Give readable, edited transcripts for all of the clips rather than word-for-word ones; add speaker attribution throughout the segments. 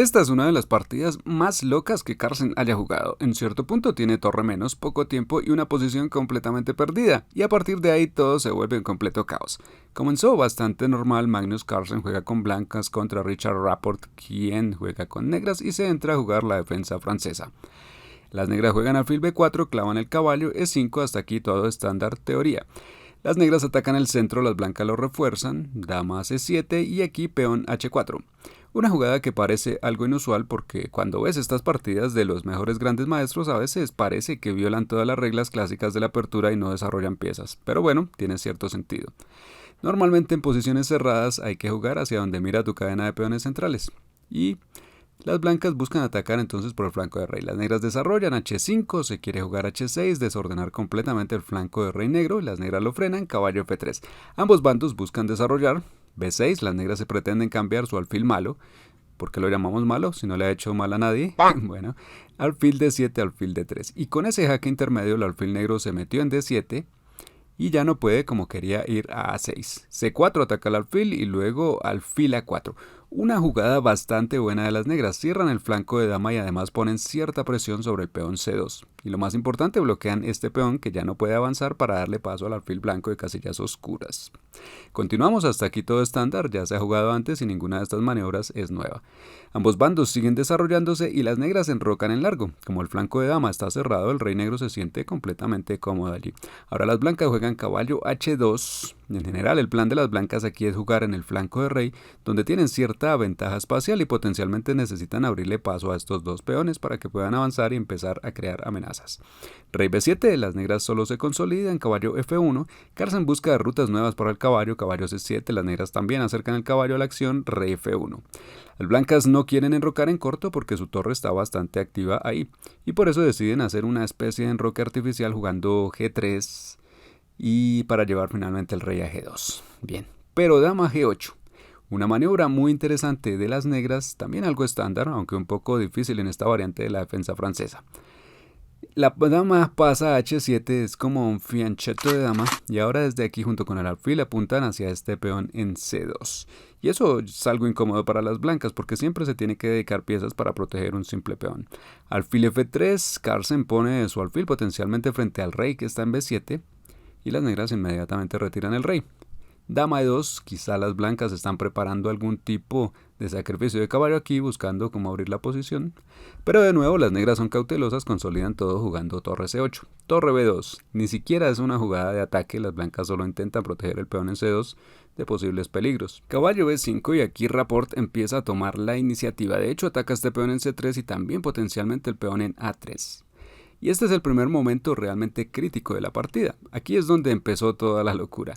Speaker 1: Esta es una de las partidas más locas que Carlsen haya jugado. En cierto punto tiene torre menos, poco tiempo y una posición completamente perdida, y a partir de ahí todo se vuelve un completo caos. Comenzó bastante normal, Magnus Carlsen juega con blancas contra Richard Rapport, quien juega con negras y se entra a jugar la defensa francesa. Las negras juegan alfil b4, clavan el caballo e5, hasta aquí todo estándar teoría. Las negras atacan el centro, las blancas lo refuerzan, dama c7 y aquí peón h4. Una jugada que parece algo inusual porque cuando ves estas partidas de los mejores grandes maestros a veces parece que violan todas las reglas clásicas de la apertura y no desarrollan piezas, pero bueno, tiene cierto sentido. Normalmente en posiciones cerradas hay que jugar hacia donde mira tu cadena de peones centrales y las blancas buscan atacar entonces por el flanco de rey. Las negras desarrollan h5, se quiere jugar h6, desordenar completamente el flanco de rey negro y las negras lo frenan, caballo f3. Ambos bandos buscan desarrollar b6, las negras se pretenden cambiar su alfil malo. ¿Por qué lo llamamos malo? Si no le ha hecho mal a nadie. Bueno, alfil d7, alfil d3. Y con ese jaque intermedio el alfil negro se metió en d7 y ya no puede como quería ir a a6. c4 ataca el alfil y luego alfil a4. Una jugada bastante buena de las negras, cierran el flanco de dama y además ponen cierta presión sobre el peón c2. Y lo más importante, bloquean este peón que ya no puede avanzar para darle paso al alfil blanco de casillas oscuras. Continuamos hasta aquí todo estándar, ya se ha jugado antes y ninguna de estas maniobras es nueva. Ambos bandos siguen desarrollándose y las negras se enrocan en largo. Como el flanco de dama está cerrado, el rey negro se siente completamente cómodo allí. Ahora las blancas juegan caballo h2. En general, el plan de las blancas aquí es jugar en el flanco de rey, donde tienen cierta ventaja espacial y potencialmente necesitan abrirle paso a estos dos peones para que puedan avanzar y empezar a crear amenazas. Rey b7, las negras solo se consolidan, caballo f1, Carlsen busca rutas nuevas para el caballo, caballo c7, las negras también acercan el caballo a la acción, rey f1. Las blancas no quieren enrocar en corto porque su torre está bastante activa ahí, y por eso deciden hacer una especie de enroque artificial jugando g3, y para llevar finalmente el rey a g2. Bien, pero dama g8. Una maniobra muy interesante de las negras, también algo estándar, aunque un poco difícil en esta variante de la defensa francesa. La dama pasa a h7, es como un fianchetto de dama, y ahora desde aquí junto con el alfil apuntan hacia este peón en c2. Y eso es algo incómodo para las blancas porque siempre se tiene que dedicar piezas para proteger un simple peón. Alfil f3, Carlsen pone su alfil potencialmente frente al rey que está en b7, y las negras inmediatamente retiran el rey. Dama e2, quizá las blancas están preparando algún tipo de sacrificio de caballo aquí, buscando cómo abrir la posición. Pero de nuevo las negras son cautelosas, consolidan todo jugando torre c8. Torre b2, ni siquiera es una jugada de ataque, las blancas solo intentan proteger el peón en c2 de posibles peligros. Caballo b5 y aquí Rapport empieza a tomar la iniciativa, de hecho ataca este peón en c3 y también potencialmente el peón en a3. Y este es el primer momento realmente crítico de la partida. Aquí es donde empezó toda la locura.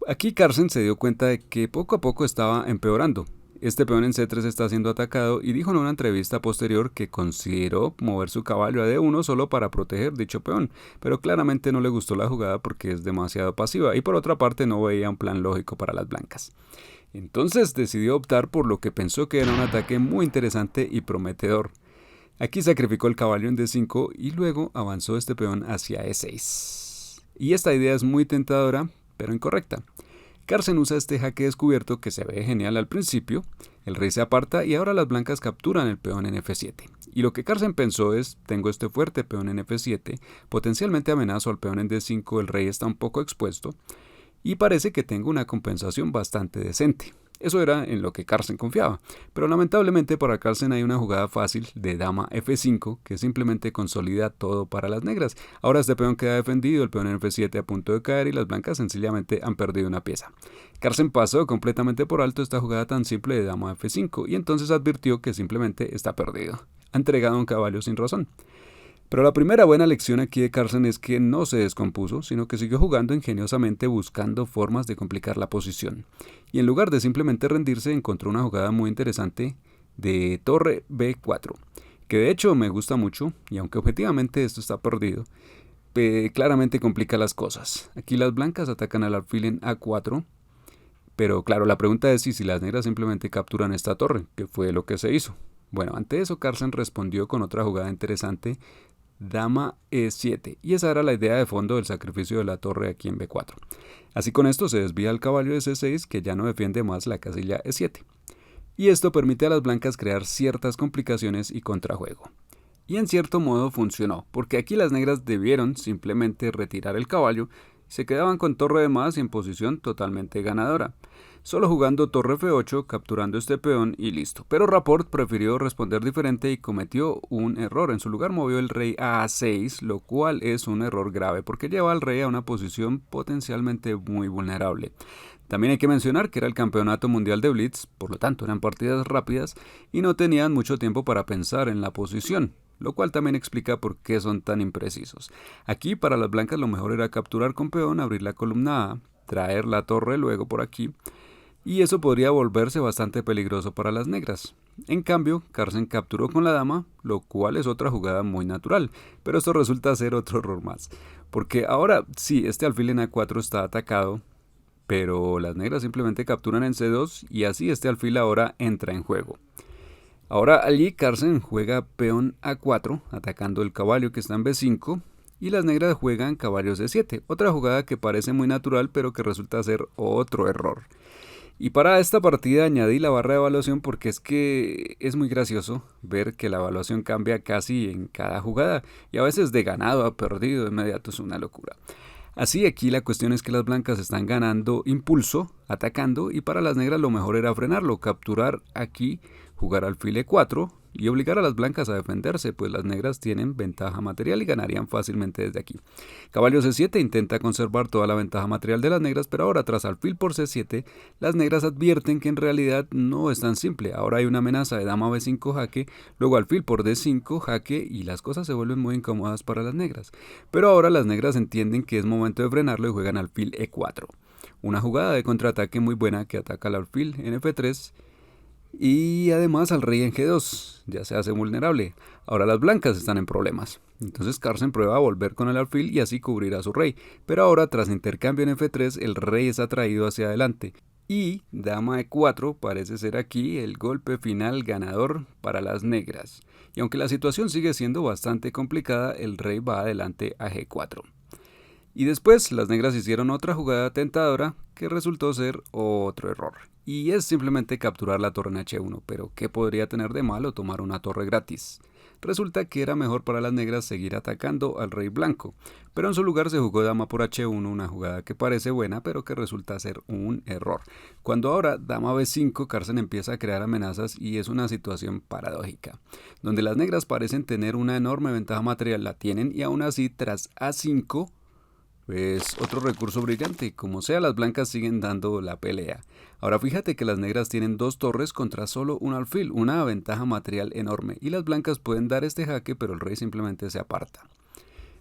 Speaker 1: Aquí Carlsen se dio cuenta de que poco a poco estaba empeorando. Este peón en c3 está siendo atacado y dijo en una entrevista posterior que consideró mover su caballo a d1 solo para proteger dicho peón, pero claramente no le gustó la jugada porque es demasiado pasiva y por otra parte no veía un plan lógico para las blancas. Entonces decidió optar por lo que pensó que era un ataque muy interesante y prometedor. Aquí sacrificó el caballo en d5 y luego avanzó este peón hacia e6. Y esta idea es muy tentadora, pero incorrecta. Carlsen usa este jaque descubierto que se ve genial al principio, el rey se aparta y ahora las blancas capturan el peón en f7. Y lo que Carlsen pensó es, tengo este fuerte peón en f7, potencialmente amenazo al peón en d5, el rey está un poco expuesto, y parece que tengo una compensación bastante decente. Eso era en lo que Carlsen confiaba, pero lamentablemente para Carlsen hay una jugada fácil de dama f5 que simplemente consolida todo para las negras. Ahora este peón queda defendido, el peón en f7 a punto de caer y las blancas sencillamente han perdido una pieza. Carlsen pasó completamente por alto esta jugada tan simple de dama f5 y entonces advirtió que simplemente está perdido. Ha entregado un caballo sin razón. Pero la primera buena lección aquí de Carlsen es que no se descompuso, sino que siguió jugando ingeniosamente buscando formas de complicar la posición. Y en lugar de simplemente rendirse, encontró una jugada muy interesante de torre b4, que de hecho me gusta mucho, y aunque objetivamente esto está perdido, claramente complica las cosas. Aquí las blancas atacan al alfil en a4, pero claro, la pregunta es si las negras simplemente capturan esta torre, que fue lo que se hizo. Bueno, ante eso Carlsen respondió con otra jugada interesante, dama e7, y esa era la idea de fondo del sacrificio de la torre aquí en b4. Así con esto se desvía el caballo de c6 que ya no defiende más la casilla e7. y esto permite a las blancas crear ciertas complicaciones y contrajuego. Y en cierto modo funcionó, porque aquí las negras debieron simplemente retirar el caballo y se quedaban con torre de más y en posición totalmente ganadora, solo jugando torre F8, capturando este peón y listo. Pero Rapport prefirió responder diferente y cometió un error. En su lugar movió el rey a A6, lo cual es un error grave porque lleva al rey a una posición potencialmente muy vulnerable. También hay que mencionar que era el campeonato mundial de Blitz, por lo tanto eran partidas rápidas y no tenían mucho tiempo para pensar en la posición, lo cual también explica por qué son tan imprecisos. Aquí para las blancas lo mejor era capturar con peón, abrir la columna A, traer la torre luego por aquí, y eso podría volverse bastante peligroso para las negras. En cambio, Carlsen capturó con la dama, lo cual es otra jugada muy natural, pero esto resulta ser otro error más, porque ahora sí, este alfil en A4 está atacado, pero las negras simplemente capturan en C2 y así este alfil ahora entra en juego. Ahora allí Carlsen juega peón A4, atacando el caballo que está en B5, y las negras juegan caballo C7, otra jugada que parece muy natural pero que resulta ser otro error. Y para esta partida añadí la barra de evaluación porque es que es muy gracioso ver que la evaluación cambia casi en cada jugada y a veces de ganado a perdido de inmediato, es una locura. Así aquí la cuestión es que las blancas están ganando impulso, atacando, y para las negras lo mejor era frenarlo, capturar aquí, jugar alfil E4 y obligar a las blancas a defenderse, pues las negras tienen ventaja material y ganarían fácilmente desde aquí. Caballo C7 intenta conservar toda la ventaja material de las negras, pero ahora tras alfil por C7, las negras advierten que en realidad no es tan simple. Ahora hay una amenaza de dama B5 jaque, luego alfil por D5 jaque y las cosas se vuelven muy incómodas para las negras. Pero ahora las negras entienden que es momento de frenarlo y juegan alfil E4. Una jugada de contraataque muy buena que ataca al alfil en F3 y además al rey en G2, ya se hace vulnerable. Ahora las blancas están en problemas. Entonces Carlsen prueba a volver con el alfil y así cubrir a su rey. Pero ahora tras intercambio en F3 el rey es atraído hacia adelante. Y dama E4 parece ser aquí el golpe final ganador para las negras. Y aunque la situación sigue siendo bastante complicada, el rey va adelante a G4. Y después las negras hicieron otra jugada tentadora que resultó ser otro error. Y es simplemente capturar la torre en H1, pero ¿qué podría tener de malo tomar una torre gratis? Resulta que era mejor para las negras seguir atacando al rey blanco, pero en su lugar se jugó dama por H1, una jugada que parece buena pero que resulta ser un error. Cuando ahora dama B5, Carlsen empieza a crear amenazas y es una situación paradójica, donde las negras parecen tener una enorme ventaja material, la tienen y aún así tras A5, pues otro recurso brillante, como sea las blancas siguen dando la pelea. Ahora fíjate que las negras tienen dos torres contra solo un alfil, una ventaja material enorme, y las blancas pueden dar este jaque pero el rey simplemente se aparta.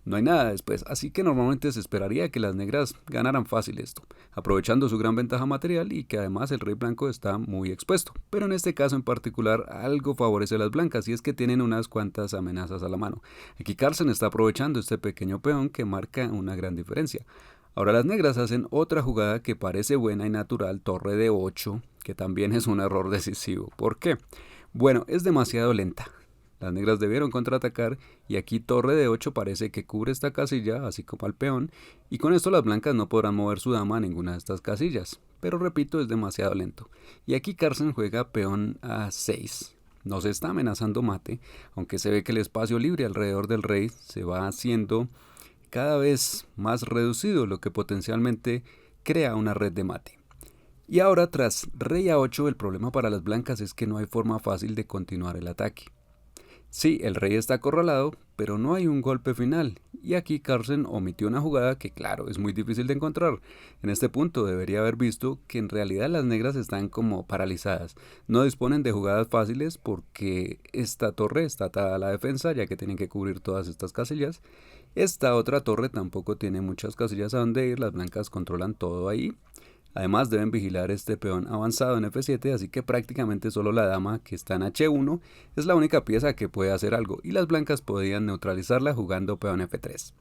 Speaker 1: No hay nada después, así que normalmente se esperaría que las negras ganaran fácil esto, aprovechando su gran ventaja material y que además el rey blanco está muy expuesto. Pero en este caso en particular algo favorece a las blancas y es que tienen unas cuantas amenazas a la mano. Aquí Carlsen está aprovechando este pequeño peón que marca una gran diferencia. Ahora las negras hacen otra jugada que parece buena y natural, torre de 8, que también es un error decisivo. ¿Por qué? Bueno, es demasiado lenta. Las negras debieron contraatacar y aquí torre de 8 parece que cubre esta casilla, así como al peón, y con esto las blancas no podrán mover su dama a ninguna de estas casillas. Pero repito, es demasiado lento. Y aquí Carlsen juega peón a 6. No se está amenazando mate, aunque se ve que el espacio libre alrededor del rey se va haciendo cada vez más reducido, lo que potencialmente crea una red de mate. Y ahora tras rey a 8 el problema para las blancas es que no hay forma fácil de continuar el ataque. Sí, el rey está acorralado, pero no hay un golpe final, y aquí Carlsen omitió una jugada que claro, es muy difícil de encontrar. En este punto debería haber visto que en realidad las negras están como paralizadas, no disponen de jugadas fáciles porque esta torre está atada a la defensa ya que tienen que cubrir todas estas casillas. Esta otra torre tampoco tiene muchas casillas a donde ir, las blancas controlan todo ahí. Además deben vigilar este peón avanzado en F7, así que prácticamente solo la dama que está en H1 es la única pieza que puede hacer algo y las blancas podrían neutralizarla jugando peón F3.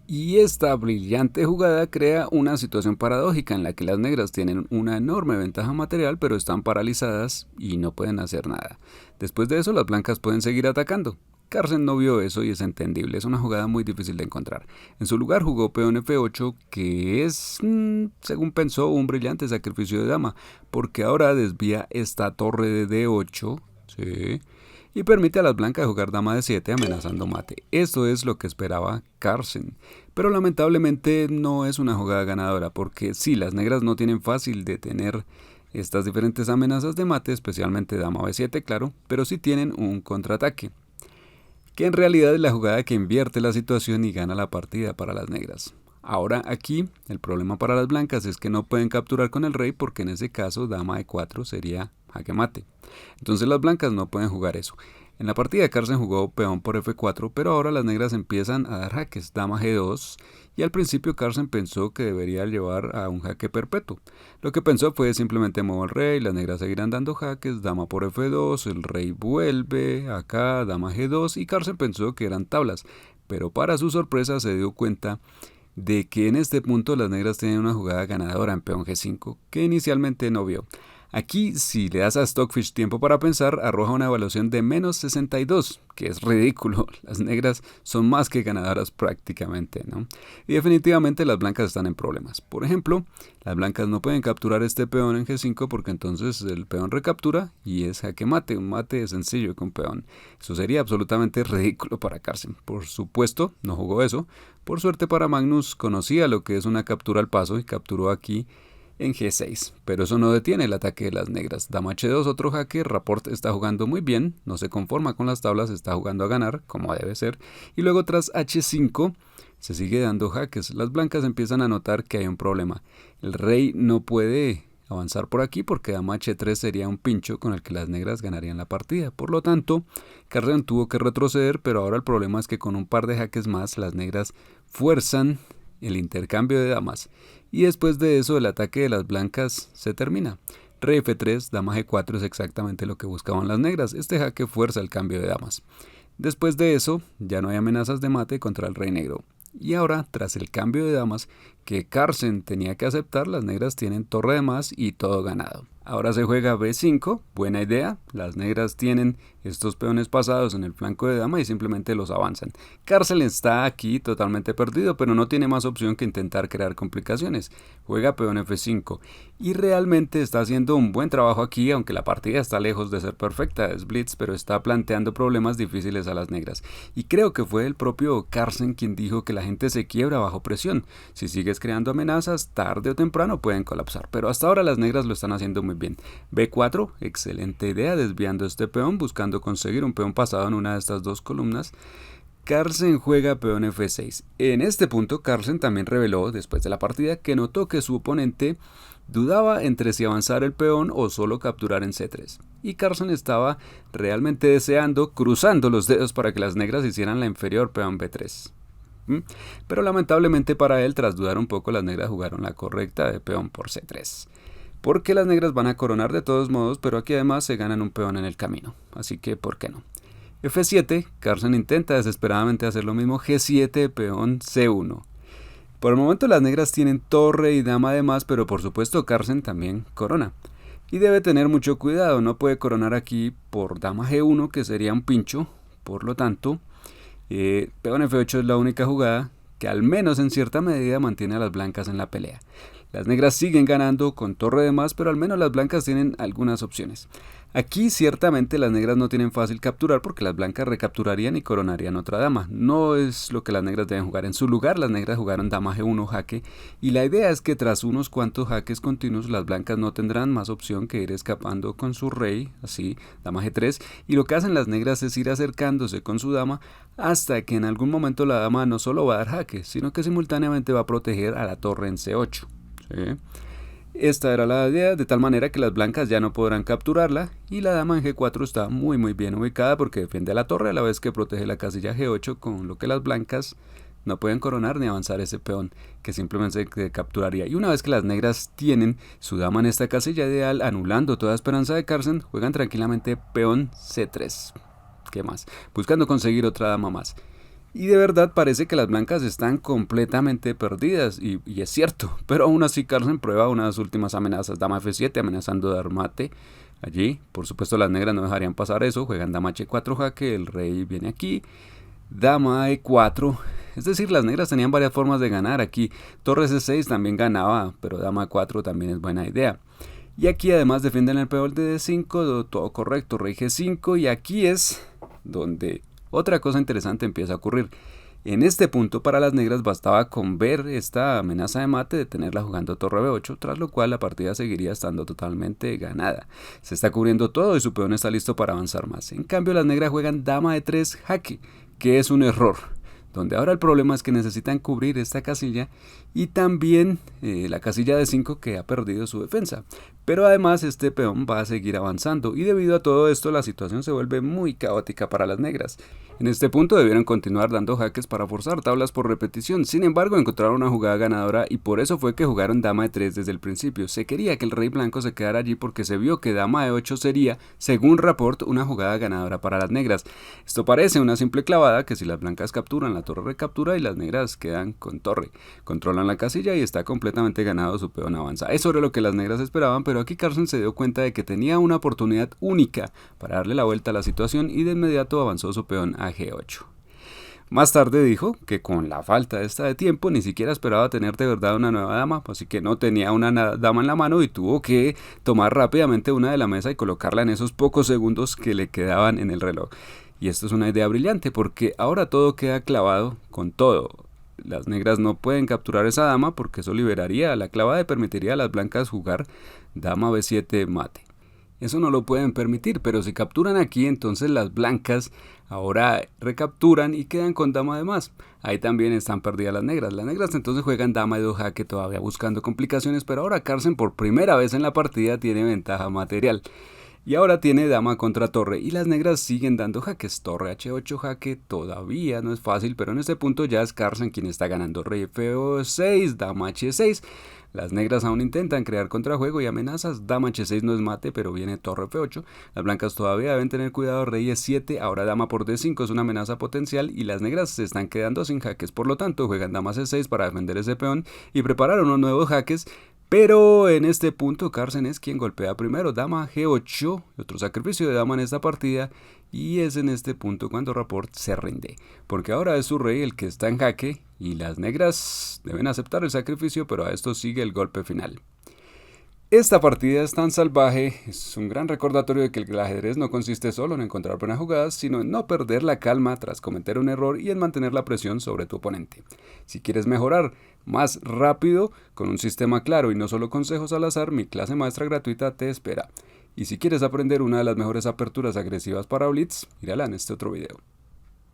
Speaker 1: Y esta brillante jugada crea una situación paradójica en la que las negras tienen una enorme ventaja material pero están paralizadas y no pueden hacer nada. Después de eso las blancas pueden seguir atacando. Carlsen no vio eso y es entendible, es una jugada muy difícil de encontrar. En su lugar jugó peón F8, que es, según pensó, un brillante sacrificio de dama, porque ahora desvía esta torre de D8, ¿sí?, y permite a las blancas jugar dama D7 amenazando mate. Esto es lo que esperaba Carlsen, pero lamentablemente no es una jugada ganadora, porque sí, las negras no tienen fácil detener estas diferentes amenazas de mate, especialmente dama B7, claro, pero sí tienen un contraataque, que en realidad es la jugada que invierte la situación y gana la partida para las negras. Ahora aquí, el problema para las blancas es que no pueden capturar con el rey porque en ese caso dama E4 sería jaque mate. Entonces las blancas no pueden jugar eso. En la partida Carlsen jugó peón por F4, pero ahora las negras empiezan a dar jaques, dama G2, y al principio Carlsen pensó que debería llevar a un jaque perpetuo. Lo que pensó fue simplemente muevo el rey, las negras seguirán dando jaques, dama por F2, el rey vuelve, acá dama G2, y Carlsen pensó que eran tablas, pero para su sorpresa se dio cuenta de que en este punto las negras tienen una jugada ganadora en peón G5 que inicialmente no vio. Aquí, si le das a Stockfish tiempo para pensar, arroja una evaluación de menos 62, que es ridículo. Las negras son más que ganadoras prácticamente, ¿no? Y definitivamente las blancas están en problemas. Por ejemplo, las blancas no pueden capturar este peón en G5 porque entonces el peón recaptura y es jaque mate, un mate sencillo con peón. Eso sería absolutamente ridículo para Carlsen. Por supuesto, no jugó eso. Por suerte para Magnus, conocía lo que es una captura al paso y capturó aquí en G6, pero eso no detiene el ataque de las negras. Dama H2, otro jaque, Rapport está jugando muy bien, no se conforma con las tablas, está jugando a ganar, como debe ser, y luego tras H5 se sigue dando jaques. Las blancas empiezan a notar que hay un problema. El rey no puede avanzar por aquí porque dama H3 sería un pincho con el que las negras ganarían la partida. Por lo tanto, Carlsen tuvo que retroceder, pero ahora el problema es que con un par de jaques más las negras fuerzan el intercambio de damas, y después de eso el ataque de las blancas se termina. Rey F3, dama G4 es exactamente lo que buscaban las negras, este jaque fuerza el cambio de damas. Después de eso ya no hay amenazas de mate contra el rey negro, y ahora tras el cambio de damas que Carlsen tenía que aceptar, las negras tienen torre de más y todo ganado. Ahora se juega B5, buena idea, las negras tienen estos peones pasados en el flanco de dama y simplemente los avanzan. Carlsen está aquí totalmente perdido, pero no tiene más opción que intentar crear complicaciones. Juega peón F5 y realmente está haciendo un buen trabajo aquí, aunque la partida está lejos de ser perfecta, es blitz, pero está planteando problemas difíciles a las negras. Y creo que fue el propio Carlsen quien dijo que la gente se quiebra bajo presión. Si sigues creando amenazas, tarde o temprano pueden colapsar, pero hasta ahora las negras lo están haciendo muy bien. B4, excelente idea, desviando este peón, buscando conseguir un peón pasado en una de estas dos columnas. Carlsen juega peón F6. En este punto, Carlsen también reveló, después de la partida, que notó que su oponente dudaba entre si avanzar el peón o solo capturar en C3. Y Carlsen estaba realmente deseando, cruzando los dedos para que las negras hicieran la inferior peón B3. Pero lamentablemente para él, tras dudar un poco, las negras jugaron la correcta de peón por C3. Porque las negras van a coronar de todos modos, pero aquí además se ganan un peón en el camino. Así que, ¿por qué no? F7, Carlsen intenta desesperadamente hacer lo mismo. G7, peón C1. Por el momento las negras tienen torre y dama de más, pero por supuesto Carlsen también corona. Y debe tener mucho cuidado, no puede coronar aquí por dama G1, que sería un pincho. Por lo tanto, peón F8 es la única jugada que al menos en cierta medida mantiene a las blancas en la pelea. Las negras siguen ganando con torre de más, pero al menos las blancas tienen algunas opciones. Aquí ciertamente las negras no tienen fácil capturar porque las blancas recapturarían y coronarían otra dama. No es lo que las negras deben jugar. En su lugar las negras jugaron dama G1 jaque y la idea es que tras unos cuantos jaques continuos las blancas no tendrán más opción que ir escapando con su rey, así, dama G3, y lo que hacen las negras es ir acercándose con su dama hasta que en algún momento la dama no solo va a dar jaque, sino que simultáneamente va a proteger a la torre en C8. ¿Sí? Esta era la idea, de tal manera que las blancas ya no podrán capturarla y la dama en G4 está muy bien ubicada porque defiende a la torre a la vez que protege la casilla G8, con lo que las blancas no pueden coronar ni avanzar ese peón que simplemente se capturaría. Y una vez que las negras tienen su dama en esta casilla ideal, anulando toda esperanza de Carlsen, juegan tranquilamente peón C3. ¿Qué más? Buscando conseguir otra dama más. Y de verdad parece que las blancas están completamente perdidas, y es cierto, pero aún así Carlsen prueba unas últimas amenazas, dama F7 amenazando dar mate, Allí, por supuesto, las negras no dejarían pasar eso, juegan dama h4 jaque, el rey viene aquí, dama e4, es decir, las negras tenían varias formas de ganar aquí, torre c6 también ganaba, pero dama e4 también es buena idea. Y aquí además defienden el peón de d5, todo correcto, rey g5, y aquí es donde otra cosa interesante empieza a ocurrir. En este punto para las negras bastaba con ver esta amenaza de mate de tenerla jugando torre b8, tras lo cual la partida seguiría estando totalmente ganada. Se está cubriendo todo y su peón está listo para avanzar más. En cambio las negras juegan dama e3 jaque, que es un error, donde ahora el problema es que necesitan cubrir esta casilla y también la casilla de 5 que ha perdido su defensa. Pero además este peón va a seguir avanzando y debido a todo esto la situación se vuelve muy caótica para las negras. En este punto debieron continuar dando jaques para forzar tablas por repetición, sin embargo encontraron una jugada ganadora y por eso fue que jugaron dama e3 desde el principio. Se quería que el rey blanco se quedara allí porque se vio que dama e8 sería, según Rapport, una jugada ganadora para las negras. Esto parece una simple clavada que si las blancas capturan la torre recaptura y las negras quedan con torre. Controlan la casilla y está completamente ganado, su peón avanza. Es sobre lo que las negras esperaban, pero aquí Carlsen se dio cuenta de que tenía una oportunidad única para darle la vuelta a la situación y de inmediato avanzó su peón a g8. Más tarde dijo que con la falta esta de tiempo ni siquiera esperaba tener de verdad una nueva dama, así que no tenía una dama en la mano y tuvo que tomar rápidamente una de la mesa y colocarla en esos pocos segundos que le quedaban en el reloj. Y esto es una idea brillante porque ahora todo queda clavado con todo. Las negras no pueden capturar esa dama porque eso liberaría la clavada y permitiría a las blancas jugar dama b7 mate. Eso no lo pueden permitir, pero si capturan aquí, entonces las blancas ahora recapturan y quedan con dama de más. Ahí también están perdidas las negras. Las negras entonces juegan dama de 2 jaque todavía buscando complicaciones, pero ahora Carlsen por primera vez en la partida tiene ventaja material. Y ahora tiene dama contra torre y las negras siguen dando jaques. Torre h8 jaque todavía no es fácil, pero en este punto ya es Carlsen quien está ganando. Rey f6, dama h6. Las negras aún intentan crear contrajuego y amenazas. Dama h6 no es mate, pero viene torre f8. Las blancas todavía deben tener cuidado. Rey e7, ahora dama por d5 es una amenaza potencial y las negras se están quedando sin jaques. Por lo tanto, juegan dama c6 para defender ese peón y preparar unos nuevos jaques. Pero en este punto Carlsen es quien golpea primero, dama g8, otro sacrificio de dama en esta partida, y es en este punto cuando Rapport se rinde, porque ahora es su rey el que está en jaque y las negras deben aceptar el sacrificio, pero a esto sigue el golpe final. Esta partida es tan salvaje, es un gran recordatorio de que el ajedrez no consiste solo en encontrar buenas jugadas, sino en no perder la calma tras cometer un error y en mantener la presión sobre tu oponente. Si quieres mejorar más rápido, con un sistema claro y no solo consejos al azar, mi clase maestra gratuita te espera. Y si quieres aprender una de las mejores aperturas agresivas para Blitz, mírala en este otro video.